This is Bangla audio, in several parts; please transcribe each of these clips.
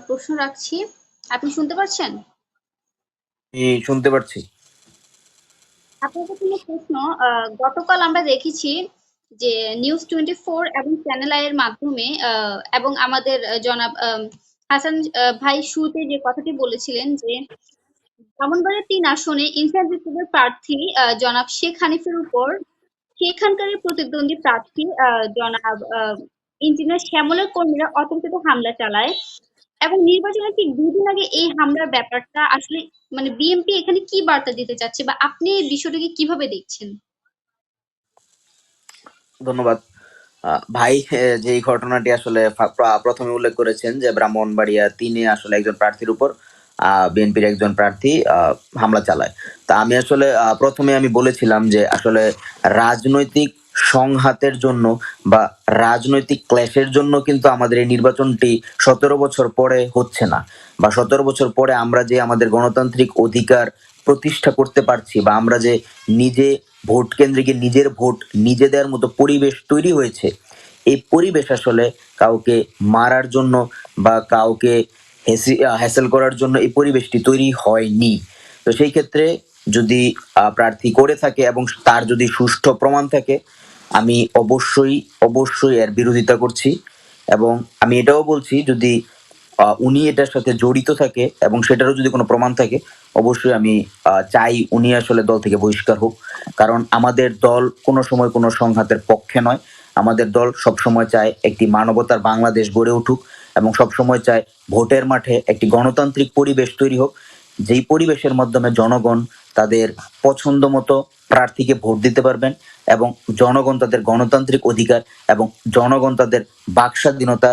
প্রশ্ন রাখছি। আপনি শুনতে পারছেন? শুনতে পারছি। আপনার কাছে আমার প্রশ্ন, গতকাল আমরা দেখেছি যে নিউজ 24 এবং চ্যানেল আই এর মাধ্যমে এবং আমাদের জনাব হাসান ভাই শুরুতে যে কথাটি বলেছিলেন যে ব্রাহ্মণবাড়িয়া ৩ আসনে ইনসাফ বিপ্লবের প্রার্থী জনাব শেখ হানিফের উপর সেখানকারই প্রতিদ্বন্দ্বী প্রার্থী জনাব ইঞ্জিনিয়ার শ্যামলের কর্মীরা অতর্কিত হামলা চালায় এবং নির্বাচনের ঠিক ২ দিন আগে এই হামলার ব্যাপারটা আসলে মানে বিএনপি এখানে কি বার্তা দিতে চাচ্ছে বা আপনি এই বিষয়টাকে কিভাবে দেখছেন? ধন্যবাদ। ভাই, যে ঘটনাটি আসলে প্রথমে উল্লেখ করেছেন যে ব্রাহ্মণবাড়িয়া ৩ এ আসলে একজন প্রার্থীর উপর বিএনপির একজন প্রার্থী হামলা চালায়। তা আমি আসলে প্রথমে আমি বলেছিলাম যে আসলে রাজনৈতিক সংঘাতের জন্য বা রাজনৈতিক ক্ল্যাশের জন্য কিন্তু আমাদের এই নির্বাচনটি ১৭ বছর পরে হচ্ছে না। বা ১৭ বছর পরে আমরা যে আমাদের গণতান্ত্রিক অধিকার প্রতিষ্ঠা করতে পারছি বা আমরা যে নিজে ভোট কেন্দ্রে গিয়ে নিজের ভোট নিজে দেওয়ার মতো পরিবেশ তৈরি হয়েছে, এই পরিবেশ আসলে কাউকে মারার জন্য বা কাউকে হ্যাসেল করার জন্য এই পরিবেশটি তৈরি হয়নি। তো সেই ক্ষেত্রে যদি প্রার্থী করে থাকে এবং তার যদি সুষ্ঠু প্রমাণ থাকে, আমি অবশ্যই এর বিরোধিতা করছি। এবং আমি এটাও বলছি, যদি উনি এটার সাথে জড়িত থাকে এবং সেটারও যদি কোনো প্রমাণ থাকে, অবশ্যই আমি চাই উনি আসলে দল থেকে বহিষ্কার হোক। কারণ আমাদের দল কোনো সময় কোনো সংঘাতের পক্ষে নয়। আমাদের দল সবসময় চায় একটি মানবতার বাংলাদেশ গড়ে উঠুক এবং সবসময় চায় ভোটের মাঠে একটি গণতান্ত্রিক পরিবেশ তৈরি হোক, যেই পরিবেশের মাধ্যমে জনগণ তাদের পছন্দ মতো প্রার্থীকে ভোট দিতে পারবেন এবং জনগণ তাদের গণতান্ত্রিক অধিকার এবং জনগণ তাদের বাক স্বাধীনতা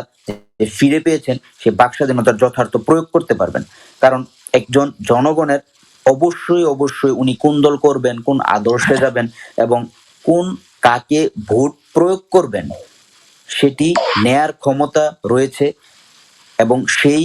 যে ফিরে পেয়েছেন, সেই বাক স্বাধীনতার যথার্থ প্রয়োগ করতে পারবেন। কারণ একজন জনগণের অবশ্যই উনি কোন দল করবেন, কোন আদর্শে যাবেন এবং কোন কাকে ভোট প্রয়োগ করবেন, সেটি নেয়ার ক্ষমতা রয়েছে। এবং সেই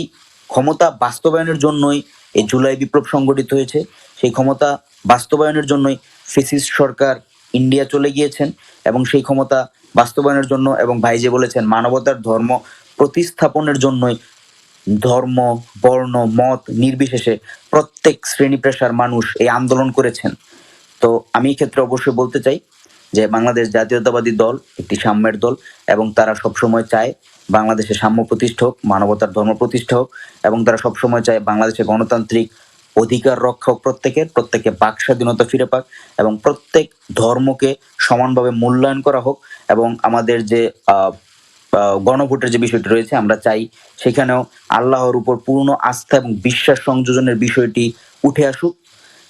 ক্ষমতা বাস্তবায়নের জন্যই এই জুলাই বিপ্লব সংগঠিত হয়েছে। সেই ক্ষমতা বাস্তবায়নের জন্যই ফ্যাসিস্ট সরকার ইন্ডিয়া চলে গিয়েছেন এবং সেই ক্ষমতা বাস্তবায়নের জন্য এবং ভাই যে বলেছেন মানবতার ধর্ম প্রতিস্থাপনের জন্যই ধর্ম, বর্ণ, মত নির্বিশেষে প্রত্যেক শ্রেণী পেশার মানুষ এই আন্দোলন করেছেন। তো আমি এই ক্ষেত্রে অবশ্যই বলতে চাই যে বাংলাদেশ জাতীয়তাবাদী দল একটি সাম্যের দল এবং তারা সবসময় চায় বাংলাদেশে সাম্য প্রতিষ্ঠা হোক, মানবতার ধর্ম প্রতিষ্ঠা হোক এবং তারা সবসময় চায় বাংলাদেশে গণতান্ত্রিক অধিকার রক্ষা হোক, প্রত্যেকে বাক স্বাধীনতা ফিরে পাক এবং প্রত্যেক ধর্মকে সমানভাবে মূল্যায়ন করা হোক। এবং আমাদের যে গণভোটের যে বিষয়টি রয়েছে, আমরা চাই সেখানেও আল্লাহর উপর পূর্ণ আস্থা এবং বিশ্বাস সংযোজনের বিষয়টি উঠে আসুক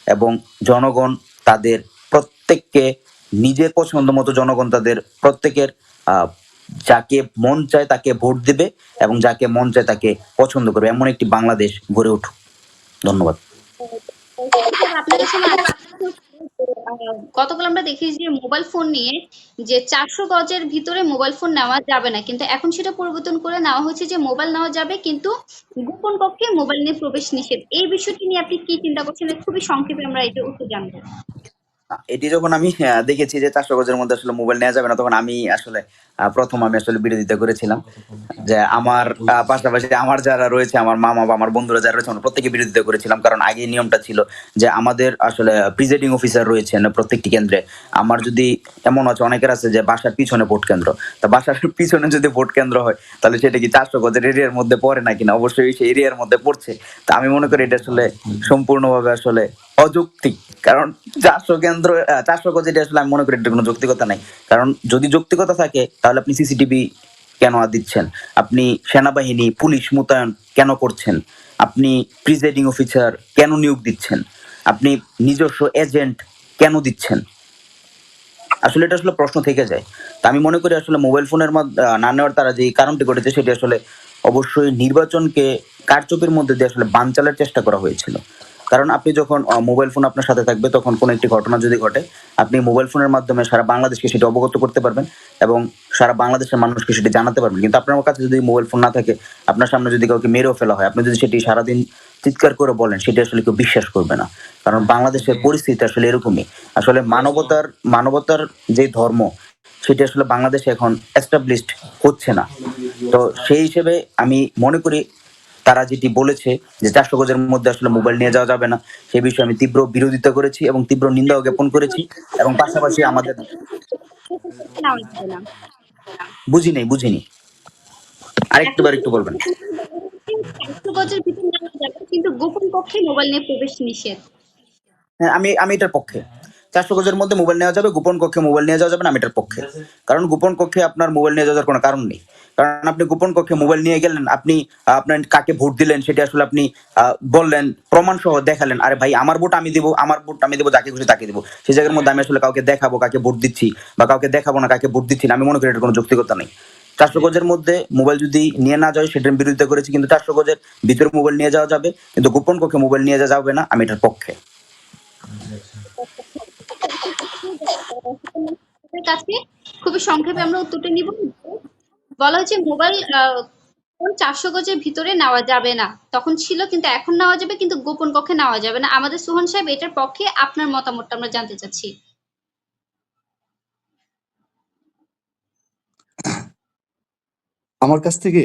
এবং জনগণ তাদের প্রত্যেককে নিজের পছন্দ মতো জনগণ তাদের প্রত্যেকের যাকে মন চায় তাকে ভোট দিবে এবং যাকে মন চায় তাকে পছন্দ করবে, এমন একটি বাংলাদেশ গড়ে উঠুক। ধন্যবাদ। স্যার, আপনার কাছে আমার আরেকটা প্রশ্ন ছিল যে, গতকাল আমরা দেখেছি যে মোবাইল ফোন নিয়ে যে ৪০০ গজের ভিতরে মোবাইল ফোন নেওয়া যাবে না, কিন্তু এখন সেটা পরিবর্তন করে নেওয়া হয়েছে যে মোবাইল নেওয়া যাবে কিন্তু গোপন কক্ষে মোবাইল নিয়ে প্রবেশ নিষেধ। এই বিষয়টি নিয়ে আপনি কি চিন্তা করছেন? খুবই সংক্ষেপে আমরা এটা উত্তর জানবো। এটি যখন আমি দেখেছি যে ৪০০ গজের মধ্যে আসলে মোবাইল নেওয়া যাবে না, তখন আমি আসলে প্রথম আমি আসলে বিরোধিতা করেছিলাম। যে আমার পাশাপাশি আমার যারা রয়েছে, আমার মামা বা আমার বন্ধুরা যারা রয়েছে, আমরা প্রত্যেকে বিরোধিতা করেছিলাম। কারণ আগে নিয়মটা ছিল যে আমাদের আসলে প্রিজাইডিং অফিসার রয়েছেন প্রত্যেকটি কেন্দ্রে। আমার যদি এমন আছে, অনেকের আছে যে বাসার পিছনে ভোট কেন্দ্র, তা বাসার পিছনে যদি ভোট কেন্দ্র হয় তাহলে সেটা কি ৪০০ গজের এরিয়ার মধ্যে পড়ে নাকি? না, অবশ্যই সেই এরিয়ার মধ্যে পড়ছে। তা আমি মনে করি এটা আসলে সম্পূর্ণভাবে আসলে অযৌক্তিক। কারণ ৪০০ গজ, এটা আসলে আমি মনে করি এটা কোনো যৌক্তিকতা নাই। কারণ যদি যৌক্তিকতা থাকে তাহলে আপনি সিসিটিভি কেন দিচ্ছেন? আপনি সেনাবাহিনী, পুলিশ মোতায়েন কেন করছেন? আপনি প্রিজাইডিং অফিসার কেন নিয়োগ দিচ্ছেন? আপনি নিজস্ব এজেন্ট কেন দিচ্ছেন? আসলে এটা আসলে প্রশ্ন থেকে যায়। তা আমি মনে করি আসলে মোবাইল ফোনের না নেওয়ার তারা যে কারণটি ঘটেছে, সেটি আসলে অবশ্যই নির্বাচনকে কারচুপির মধ্যে দিয়ে আসলে বানচালের চেষ্টা করা হয়েছিল। কারণ আপনি যখন মোবাইল ফোন আপনার সাথে থাকবে, তখন কোনো একটি ঘটনা যদি ঘটে, আপনি মোবাইল ফোনের মাধ্যমে সারা বাংলাদেশকে সেটি অবগত করতে পারবেন এবং সারা বাংলাদেশের মানুষকে সেটি জানাতে পারবেন। কিন্তু আপনার কাছে যদি মোবাইল ফোন না থাকে, আপনার সামনে যদি কাউকে মেরেও ফেলা হয়, আপনি যদি সেটি সারাদিন চিৎকার করে বলেন, সেটি আসলে কেউ বিশ্বাস করবে না। কারণ বাংলাদেশের পরিস্থিতি আসলে এরকমই। আসলে মানবতার যে ধর্ম, সেটি আসলে বাংলাদেশে এখন এস্টাবলিশড হচ্ছে না। তো সেই হিসেবে আমি মনে করি তারা যেটি বলেছে যে ৪০০ গজের মধ্যে আসলে মোবাইল নিয়ে যাওয়া যাবে না, সে বিষয়ে আমি তীব্র বিরোধিতা করেছি এবং তীব্র নিন্দাও জ্ঞাপন করেছি এবং পাশাপাশি আমাদের নেওয়া যাবে না। বুঝিনি। এখন আরেকটু কিন্তু বলবেন। ৪০০ গজের ভিতর নেওয়া যাবে কিন্তু গোপন কক্ষে মোবাইল নিয়ে প্রবেশ নিষেধ। হ্যাঁ, আমি এটার পক্ষে। ৪০০ গজের মধ্যে মোবাইল নেওয়া যাবে, গোপন কক্ষে মোবাইল নিয়ে যাওয়া যাবে না, আমি এটার পক্ষে। কারণ গোপন কক্ষে আপনার মোবাইল নিয়ে যাওয়ার কোনো কারণ নেই। কারণ আপনি গোপন কক্ষে মোবাইল নিয়ে গেলেন, আপনি আপনার কাকে ভোট দিলেন সেটা আসলে আপনি বললেন, প্রমাণ সহ দেখালেন। আরে ভাই আমার ভোট আমি দিব, যাকে খুশি তাকে দিব। সেই জায়গার মধ্যে আমি আসলে কাউকে দেখাবো কাকে ভোট দিচ্ছি বা কাউকে দেখাবো না কাকে ভোট দিচ্ছি না, আমি মনে করি এটার কোনো যৌক্তিকতা নেই। ৪০০ গজের মধ্যে মোবাইল যদি নিয়ে না যায় সেটার বিরোধিতা করেছি, কিন্তু ৪০০ গজের ভিতরে মোবাইল নিয়ে যাওয়া যাবে, কিন্তু গোপন কক্ষে মোবাইল নিয়ে যাওয়া যাবে না, আমি এটার পক্ষে। আপনার কাছে খুবই সংক্ষেপে আমরা উত্তরটা নিব। বলা হয়েছে মোবাইল ৪০০ গজের ভিতরে নেওয়া যাবে না, তখন ছিল কিন্তু এখন নেওয়া যাবে কিন্তু গোপন কক্ষে নেওয়া যাবে না। আমাদের সোহান সাহেব এটার পক্ষে, আপনার মতামতটা আমরা জানতে চাচ্ছি। আমার কাছ থেকে?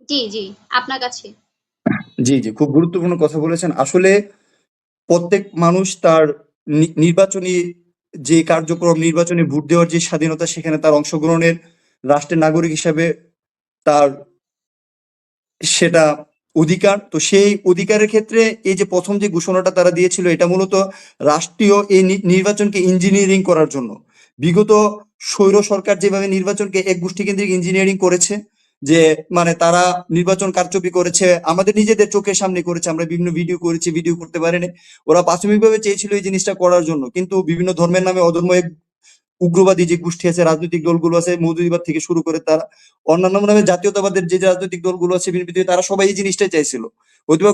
জি জি, আপনার কাছে। জি, জি, খুব গুরুত্বপূর্ণ কথা বলেছেন। আসলে প্রত্যেক মানুষ তার নির্বাচনী যে কার্যক্রম, নির্বাচনী ভোট দেওয়ার যে স্বাধীনতা, সেখানে তার অংশগ্রহণের রাষ্ট্রের নাগরিক হিসাবে তার সেটা অধিকার। তো সেই অধিকারের ক্ষেত্রে এই যে প্রথম যে ঘোষণাটা তারা দিয়েছিল, এটা মূলত রাষ্ট্রীয় এই নির্বাচনকে ইঞ্জিনিয়ারিং করার জন্য। বিগত স্বৈর সরকার যেভাবে নির্বাচনকে এক গোষ্ঠীকেন্দ্রিক ইঞ্জিনিয়ারিং করেছে, যে মানে তারা নির্বাচন কারচুপি করেছে, আমাদের নিজেদের চোখের সামনে করেছে, আমরা বিভিন্ন ভিডিও করেছি, ভিডিও করতে পারেনি। ওরা প্রাথমিকভাবে চেয়েছিল এই জিনিসটা করার জন্য, কিন্তু বিভিন্ন ধর্মের নামে অধর্ম উগ্রবাদী যে গোষ্ঠী আছে, রাজনৈতিক দলগুলো আছে, মৌদুদিবাদ থেকে শুরু করে তারা অন্যান্য নামে জাতীয়তাবাদের যে রাজনৈতিক দলগুলো আছে বিএনপি, তারা সবাই এই জিনিসটাই চাইছিল, হয়তো বা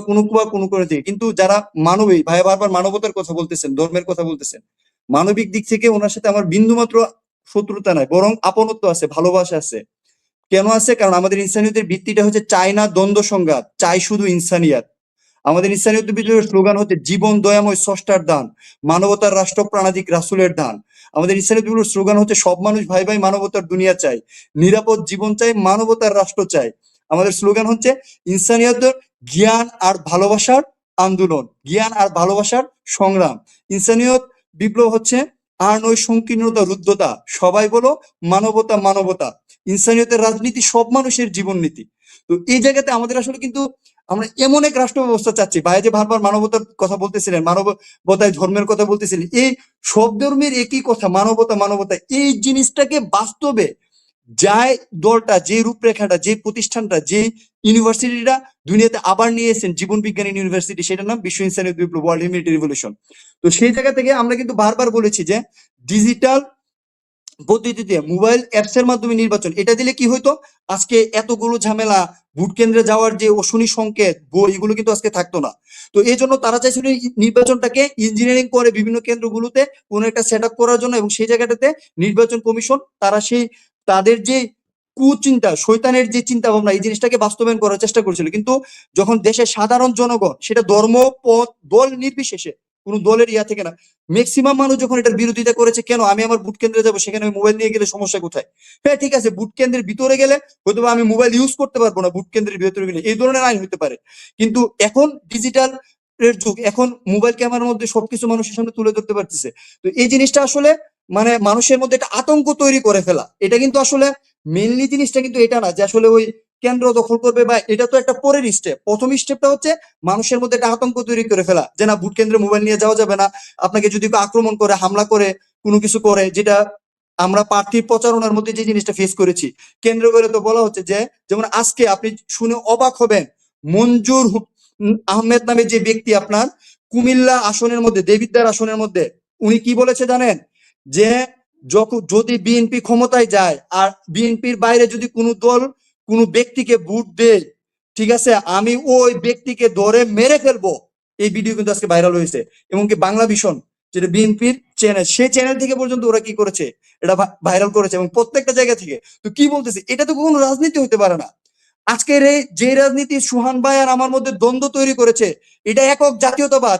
কোনো করে থেকে। কিন্তু যারা মানবিক ভাই, বারবার মানবতার কথা বলতেছেন, ধর্মের কথা বলতেছেন, মানবিক দিক থেকে ওনার সাথে আমার বিন্দুমাত্র শত্রুতা নাই, বরং আপনত্ব আছে, ভালোবাসা আছে। কেন আছে? কারণ আমাদের ইনসানিয়তের ভিত্তিটা হচ্ছে চাই না দ্বন্দ্ব সংঘাত, চাই শুধু ইনসানিয়াত। আমাদের ইসলামী বিদ্রোহের স্লোগান হচ্ছে জীবন দয়াময় স্রষ্টার দান, মানবতার রাষ্ট্র প্রাণাধিক রাসূলের দান। আমাদের ইসলামী বিদ্রোহের স্লোগান হচ্ছে সব মানুষ ভাই ভাই, মানবতার দুনিয়া চাই, নিরাপদ জীবন চাই, মানবতার রাষ্ট্র চাই। আমাদের স্লোগান হচ্ছে ইনসানিয়তের জ্ঞান আর ভালোবাসার আন্দোলন, জ্ঞান আর ভালোবাসার সংগ্রাম। ইনসানিয়ত বিপ্লব হচ্ছে আর নয় সংকীর্ণতা, রুদ্ধতা, সবাই বলো মানবতা মানবতা। ইনসানিয়তের রাজনীতি সব মানুষের জীবন নীতি। তো এই জায়গাতে আমাদের আসলে কিন্তু আমরা এমন এক রাষ্ট্র ব্যবস্থা চাচ্ছি। ভাই যে বারবার মানবতার কথা বলতেছিলেন, মানবতায় ধর্মের কথা বলতেছিলেন, এই সব ধর্মের একই কথা, মানবতা মানবতা। এই জিনিসটাকে বাস্তবে যাই দলটা, যে রূপরেখাটা, যে প্রতিষ্ঠানটা, যে ইউনিভার্সিটিটা দুনিয়াতে আবার নিয়ে এসেছেন, জীবন বিজ্ঞান ইউনিভার্সিটি, সেটার নাম বিশ্ব ইনসানিয়ত বিপ্লব, ওয়ার্ল্ড হিউম্যানিটি রিভলিউশন। তো সেই জায়গা থেকে আমরা কিন্তু বারবার বলেছি যে ডিজিটাল পদ্ধতিতে মোবাইল অ্যাপস এর মাধ্যমে নির্বাচন, এটা দিলে কি হইতো, আজকে এতগুলো ঝামেলা, ভোট কেন্দ্রে যাওয়ার যে অশনি সংকেত, বই, এগুলো কিন্তু আজকে থাকতো না। তো এই জন্য তারা চাইছিল নির্বাচনটাকে ইঞ্জিনিয়ারিং করে বিভিন্ন কেন্দ্রগুলোতে কোনো একটা সেট আপ করার জন্য, এবং সেই জায়গাটাতে নির্বাচন কমিশন তারা সেই তাদের যে কুচিন্তা, শয়তানের যে চিন্তা ভাবনা, এই জিনিসটাকে বাস্তবায়ন করার চেষ্টা করেছিল। কিন্তু যখন দেশের সাধারণ জনগণ, সেটা ধর্ম, পথ, দল নির্বিশেষে, কোন দলের ইয়া থেকে না, ম্যাক্সিমাম মানুষ যখন এটার বিরোধিতা করেছে, কেন আমি আমার বুট কেন্দ্রে যাবো, সেখানে আমি মোবাইল নিয়ে গেলে সমস্যা কোথায়? হ্যাঁ ঠিক আছে, বুট কেন্দ্রের ভিতরে গেলে হয়তো আমি মোবাইল ইউজ করতে পারবো না, বুট কেন্দ্রের ভিতরে গেলে এই ধরনের আইন হতে পারে। কিন্তু এখন ডিজিটাল এর যুগ, এখন মোবাইল ক্যামেরার মধ্যে সবকিছু মানুষের সামনে তুলে ধরতে পারতেছে। তো এই জিনিসটা আসলে মানে মানুষের মধ্যে একটা আতঙ্ক তৈরি করে ফেলা, এটা কিন্তু আসলে মেইনলি জিনিসটা কিন্তু এটা না যে আসলে ওই কেন্দ্র দখল করবে, বা এটা তো একটা পরের স্টেপ। প্রথম স্টেপটা হচ্ছে মানুষের মধ্যে একটা আতঙ্ক তৈরি করে ফেলা, যে না, ভোট কেন্দ্রে মোবাইল নিয়ে যাওয়া যাবে না। আপনাকে যদি কেউ আক্রমণ করে, হামলা করে, কোনো কিছু করে, যেটা আমরা প্রার্থীর প্রচারণার মধ্যে যে জিনিসটা ফেস করেছি, কেন্দ্র করে তো বলা হচ্ছে যে, যেমন আজকে আপনি শুনে অবাক হবেন, মঞ্জুর আহমেদ নামে যে ব্যক্তি আপনার কুমিল্লা আসনের মধ্যে, দেবিদ্বার আসনের মধ্যে, উনি কি বলেছে জানেন? যে যদি বিএনপি ক্ষমতায় যায় আর বিএনপির বাইরে যদি কোনো দল কোনো ব্যক্তিকে ভোট দেয়, ঠিক আছে, আমি ওই ব্যক্তিকে ধরে মেরে ফেলবো। এই ভিডিও কিন্তু আজকে ভাইরাল হয়েছে, এমনকি বাংলা ভিশন, যেটা বিএনপির চ্যানেল, সেই চ্যানেল থেকে পর্যন্ত ওরা কি করেছে, এটা ভাইরাল করেছে, এবং প্রত্যেকটা জায়গা থেকে। তো কি বলতেছে, এটা তো কোনো রাজনীতি হতে পারে না। আজকের যে রাজনীতি সুহান ভাই আর আমার মধ্যে দ্বন্দ্ব তৈরি করেছে, এটা একক জাতীয়তাবাদ।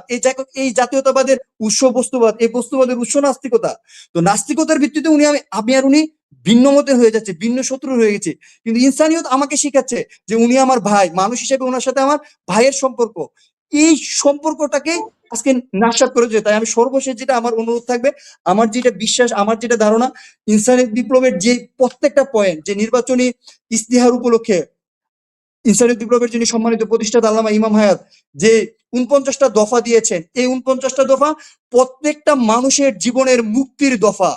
এই জাতীয়তাবাদের উৎস বস্তুবাদ, এই বস্তুবাদের উৎস নাস্তিকতা। তো নাস্তিকতার ভিত্তিতে আমি আর উনি ভিন্ন মতের হয়ে যাচ্ছে, ভিন্ন শত্রু হয়ে গেছে। কিন্তু ইনসানিয়ত আমাকে শিখাচ্ছে যে উনি আমার ভাই, মানুষ হিসেবে ওনার সাথে আমার ভাইয়ের সম্পর্ক। এই সম্পর্কটাকে আজকে নাশাত করেছে। তাই আমি সর্বশেষ যেটা আমার অনুরোধ থাকবে, আমার যেটা বিশ্বাস, আমার যেটা ধারণা, ইনসানিয়ত বিপ্লবের যে প্রত্যেকটা পয়েন্ট, যে নির্বাচনী ইস্তিহার উপলক্ষে ইনসানিয়ত বিপ্লবের যিনি সম্মানিত প্রতিষ্ঠাতা আল্লামা ইমাম হায়াত যে ৪৯টা দফা দিয়েছেন, এই ৪৯টা দফা প্রত্যেকটা মানুষের জীবনের মুক্তির দফা,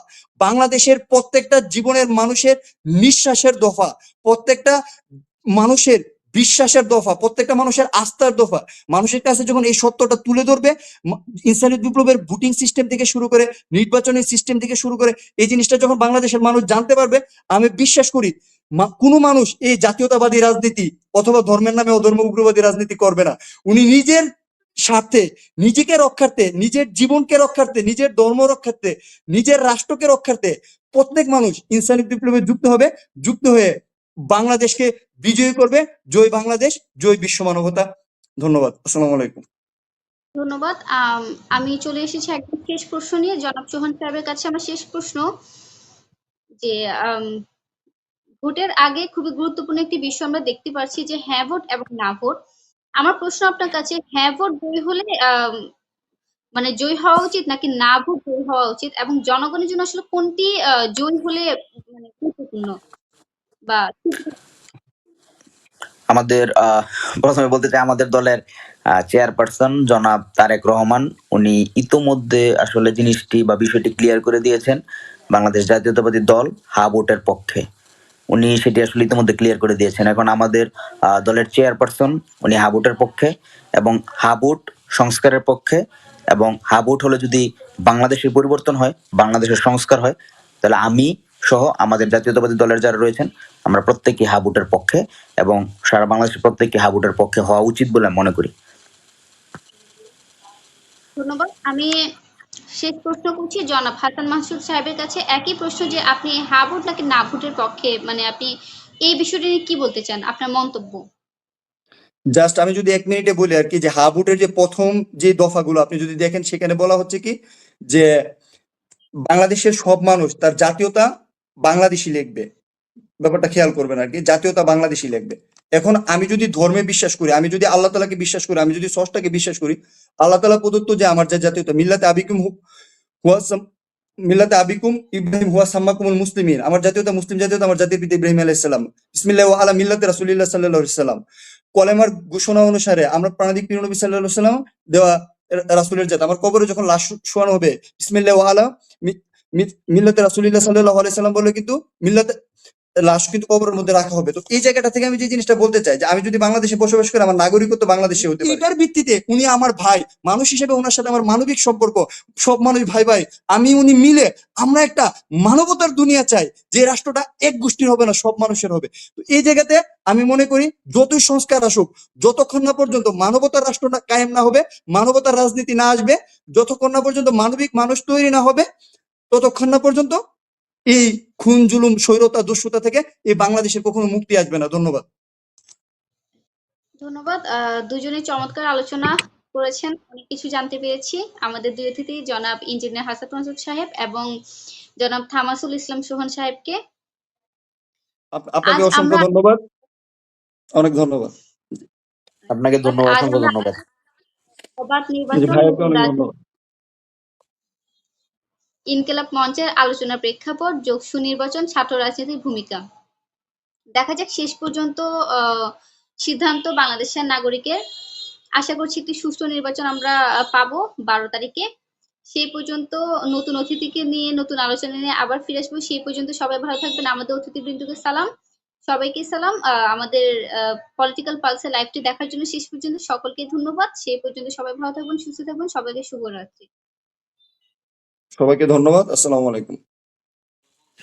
বাংলাদেশের প্রত্যেকটা জীবনের মানুষের নিঃশ্বাসের দফা, প্রত্যেকটা মানুষের বিশ্বাসের দফা, প্রত্যেকটা মানুষের আস্থার দফা। মানুষের কাছে যখন এই সত্যটা তুলে ধরবে, ইনসানিয়ত বিপ্লবের ভোটিং সিস্টেম থেকে শুরু করে, নির্বাচনী সিস্টেম থেকে শুরু করে, এই জিনিসটা যখন বাংলাদেশের মানুষ জানতে পারবে, আমি বিশ্বাস করি কোনো মানুষ এই জাতীয়তাবাদী রাজনীতি অথবা ধর্মের নামে অধর্ম উগ্রবাদী রাজনীতি করবে না। উনি নিজের স্বার্থে, নিজেকে রক্ষার্থে, নিজের জীবনকে রক্ষার্থে, নিজের ধর্ম রক্ষার্থে, নিজের রাষ্ট্রকে রক্ষার্থে প্রত্যেক মানুষ ইনসানিয়ত বিপ্লবে যুক্ত হবে, যুক্ত হয়ে বাংলাদেশকে বিজয়ী করবে। জয় বাংলাদেশ, জয় বিশ্ব মানবতা। ধন্যবাদ। আসসালামু আলাইকুম। ধন্যবাদ। আমি চলে এসেছি একদম শেষ প্রশ্ন নিয়ে জনাব চৌহান সাহেবের কাছে। আমার শেষ প্রশ্ন যে ভোটের আগে খুবই গুরুত্বপূর্ণ একটি বিষয় আমরা দেখতে পাচ্ছি যে হ্যাঁ ভোট এবং না ভোট। আমার প্রশ্ন আপনার কাছে, হ্যাঁ ভোট জয়ী হলে মানে জয়ী হওয়া উচিত নাকি না ভোট জয়ী হওয়া উচিত, এবং জনগণের জন্য আসলে কোনটি জয়ী হলে মানে গুরুত্বপূর্ণ বা আমাদের প্রথমে বলতে চাই আমাদের দলের চেয়ারপারসন জনাব তারেক রহমান উনি ইতোমধ্যে আসলে জিনিসটি বা বিষয়টি ক্লিয়ার করে দিয়েছেন। বাংলাদেশ জাতীয়তাবাদী দল হা ভোটের পক্ষে, উনি সেটি আসলে ইতিমধ্যে ক্লিয়ার করে দিয়েছেন। এখন আমাদের দলের চেয়ারপারসন উনি হা ভোটের পক্ষে এবং হা ভোট সংস্কারের পক্ষে, এবং হা ভোট হলে যদি বাংলাদেশের পরিবর্তন হয়, বাংলাদেশের সংস্কার হয়, তাহলে আমি সহ আমাদের জাতীয়তাবাদী দলের যারা রয়েছেন আমরা প্রত্যেকেই হা ভোটের পক্ষে, এবং সারা বাংলাদেশের প্রত্যেককে হা ভোটের পক্ষে হওয়া উচিত বলে আমি মনে করি। ধন্যবাদ। আমি শেষ প্রশ্ন করছি জনাব হাসান মাহমুদ সাহেবের কাছে, একই প্রশ্ন যে আপনি হ্যাঁ ভোট নাকি না ভোটের পক্ষে, মানে আপনি এই বিষয়টি নিয়ে কি বলতে চান, আপনার মন্তব্য। জাস্ট আমি যদি ১ মিনিটে বলি আরকি, যে হা ভোটের যে প্রথম যে দফাগুলো আপনি যদি দেখেন, সেখানে বলা হচ্ছে কি যে বাংলাদেশের সব মানুষ তার জাতীয়তা বাংলাদেশী লিখবে। ব্যাপারটা খেয়াল করবেন আরকি, জাতীয়তা বাংলাদেশী লিখবে। এখন আমি যদি ধর্মে বিশ্বাস করি, আমি যদি আল্লাহ তাআলাকে বিশ্বাস করি, আমি যদি স্রষ্টাকে বিশ্বাস করি, আল্লাহ তাআলা প্রদত্ত যে আমার যে জাতীয়তা, মিল্লাতে আবিকুম ইব্রাহিম হুয়া সাম্মাকুমুল মুসলিমিন, আমার জাতীয়তা মুসলিম জাতীয়তা, আমার জাতির পিতা ইব্রাহিম আলাইহিস সালাম। বিসমিল্লাহি ওয়া আলা মিল্লাতি রাসূলিল্লাহ সাল্লাল্লাহু আলাইহি সাল্লাম। কলেমার ঘোষণা অনুসারে আমরা প্রাণাদিক প্রিয় নবী সাল্লাল্লাহু আলাইহি সাল্লাম দেওয়া রাসূলের জাত। আমার কবরে যখন লাশ শোয়ানো হবে, বিসমিল্লাহি ওয়া আলা মিল্লাতি রাসূলিল্লাহ সাল্লাল্লাহু আলাইহি সাল্লাম বলে কিন্তু মিল্লাতে লাশ কিন্তু কবরের মধ্যে রাখা হবে। তো এই জায়গাটা থেকে আমি যে জিনিসটা বলতে চাই, যে আমি যদি বাংলাদেশে বসবাস করি, আমার নাগরিকত্ব বাংলাদেশে হতে পারে। এটার ভিত্তিতে উনি আমার ভাই, মানুষ হিসেবে ওনার সাথে আমার মানবিক সম্পর্ক, সব মানুষ ভাই ভাই, আমি উনি মিলে আমরা একটা মানবতার দুনিয়া চাই, যে রাষ্ট্রটা এক গোষ্ঠীর হবে না, সব মানুষের হবে। তো এই জায়গাতে আমি মনে করি যতই সংস্কার আসুক, যতক্ষণ না পর্যন্ত মানবতার রাষ্ট্রটা কায়েম না হবে, মানবতার রাজনীতি না আসবে, যতক্ষণ না পর্যন্ত মানবিক মানুষ তৈরি না হবে, ততক্ষণ না পর্যন্ত এই খুন জুলুম স্বৈরতা দস্যুতা থেকে এই বাংলাদেশের কখনো মুক্তি আসবে না। ধন্যবাদ। ধন্যবাদ। দুজনে চমৎকার আলোচনা করেছেন, অনেক কিছু জানতে পেরেছি। আমাদের দুই অতিথি জনাব ইঞ্জিনিয়ার হাসান মাসুদ সাহেব এবং জনাব থামাসুল ইসলাম সোহান সাহেবকে। আপনাকে আজ অসংখ্য আমরা ধন্যবাদ। অনেক ধন্যবাদ। আপনাকে ধন্যবাদ, আজ অসংখ্য আমরা ধন্যবাদ। অবাধ জি, নির্বাচন, ভাইয়াকে নতুন অনেক ধন্যবাদ। রাজনীতি, ইনকিলাব মঞ্চের আলোচনার প্রেক্ষাপট, যোগসু নির্বাচন, ছাত্র রাজনীতির ভূমিকা। দেখা যাক শেষ পর্যন্ত সিদ্ধান্ত বাংলাদেশের নাগরিকের। আশা করছি একটি সুষ্ঠু নির্বাচন আমরা পাবো 12 তারিখে। সেই পর্যন্ত নতুন অতিথিকে নিয়ে, নতুন আলোচনা নিয়ে আবার ফিরে আসবো। সেই পর্যন্ত সবাই ভালো থাকবেন। আমাদের অতিথিবৃন্দকে সালাম, সবাইকে সালাম। আমাদের পলিটিক্যাল পালসে লাইভটি দেখার জন্য শেষ পর্যন্ত সকলকে ধন্যবাদ। সেই পর্যন্ত সবাই ভালো থাকবেন, সুস্থ থাকবেন। সবাইকে শুভরাত্রি। সবাইকে ধন্যবাদ। আসসালামু আলাইকুম।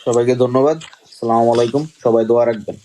সবাইকে ধন্যবাদ। আসসালামু আলাইকুম। সবাই দোয়া রাখবেন।